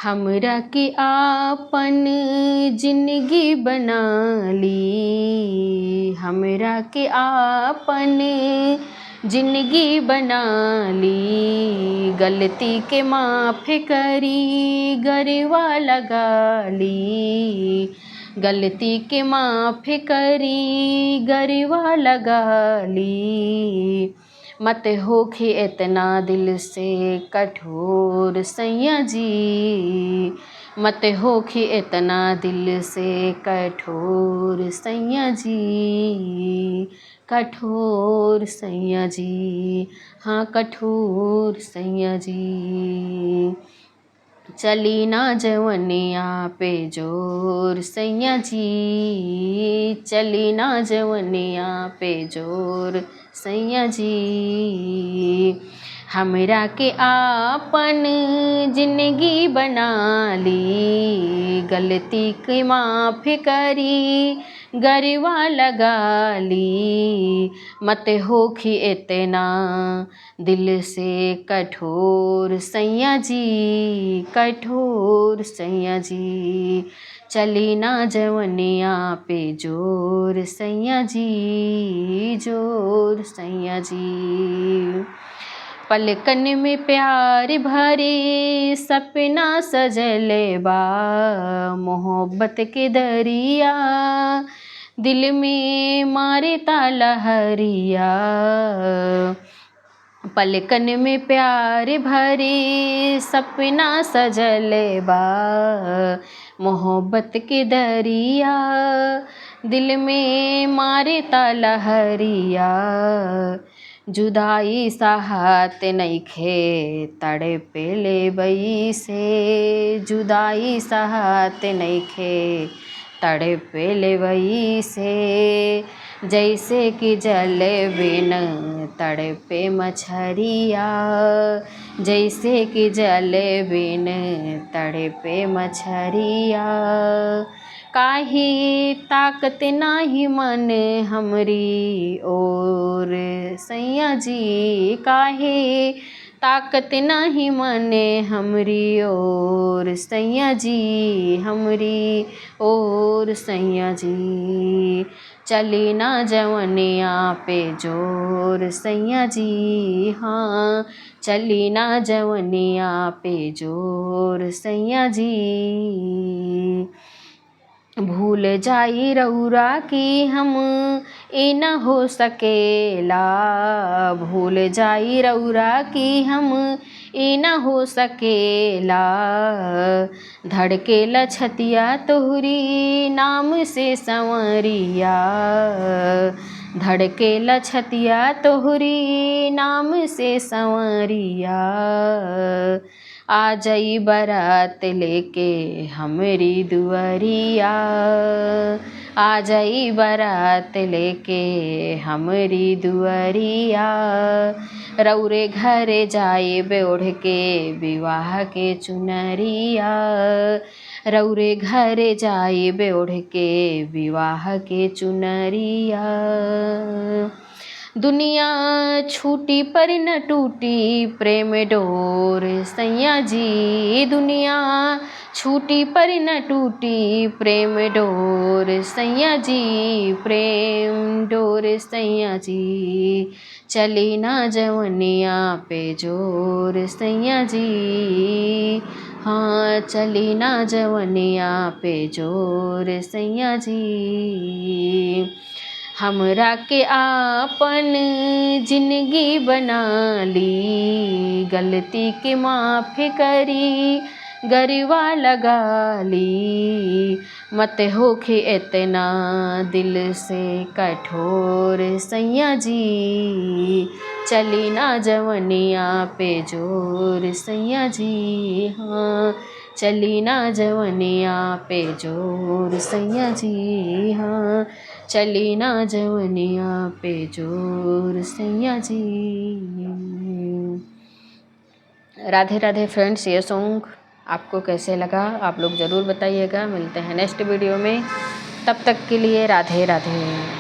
हमरा के आपन जिंदगी बना ली, हमरा के आपन जिंदगी बना ली। गलती के माफ़ करी गरवा लगा ली, गलती के माफ़ करी गरवा लगा ली। मत होखे इतना दिल से कठोर सैया जी, मत होखे इतना दिल से कठोर सैया जी, कठोर सैया जी, हाँ कठोर सैया जी। चली ना जवनिया पे जोर सैया जी, चली ना जवनिया पे जोर सैया जी। हमरा के आपन जिंदगी बना ली, गलती के माफ़ करी गरवा लगा ली। मत होखी इतना दिल से कठोर सैया जी, कठोर सैया जी। चली ना जवनिया पे जोर सैया जी, जोर सैया जी। पलकन में प्यार भरे सपना सजले बा, मोहब्बत के दरिया दिल में मारे लहरिया। पलकन में प्यार भरे सपना सजले बा, मोहब्बत के दरिया दिल में मारे लहरिया। जुदाई साहत नइखे तड़पेले बई से, जुदाई साहत नइखे तड़पेले बई से। जैसे कि जल बिन तड़पे मछरिया, जैसे कि जल बिन तड़पे मछरिया। काहे ताकत नाही मन हमरी ओर सैया जी, काहे ताकत नाही मन हमरी ओर सैया जी, हमरी ओर सैया जी। चली ना जवनिया पे जोर सैया जी, हाँ चली ना जवनिया पे जोर सैया जी। भूल जाई रउरा कि हम ए न हो सकेला, भूल जाई रउरा कि हम ए न हो सकेला। धड़केला छतिया तोहरी नाम से संवरिया, धड़केला छतिया तोहरी नाम से संवरिया। आ जाई बारात लेके हमरी दुआरिया, आ जाई बारात लेके हमरी दुआरिया। रउरे घरे जाए ओढ़ के विवाह के चुनरिया, रउरे घरे जाए ओढ़ के विवाह के चुनरिया। दुनिया छूटी पर न टूटी प्रेम डोर सैया जी, दुनिया छूटी पर न टूटी प्रेम डोर सैया जी, प्रेम डोर सैया जी। चली ना जवनिया पे जोर सैया जी, हाँ चली ना जवनिया पे जोर सैया जी। हमरा के आपन जिंदगी बना ली, गलती के माफ़ करी गरवा लगा ली। मत होखे इतना दिल से कठोर सैया जी, चली ना जवनिया पे जोर सैया जी, हाँ चली ना जवनिया पे जोर सैया जी, हाँ चली ना जवनिया पे जोर सैया जी। राधे राधे फ्रेंड्स, ये सॉन्ग आपको कैसे लगा आप लोग ज़रूर बताइएगा। मिलते हैं नेक्स्ट वीडियो में, तब तक के लिए राधे राधे।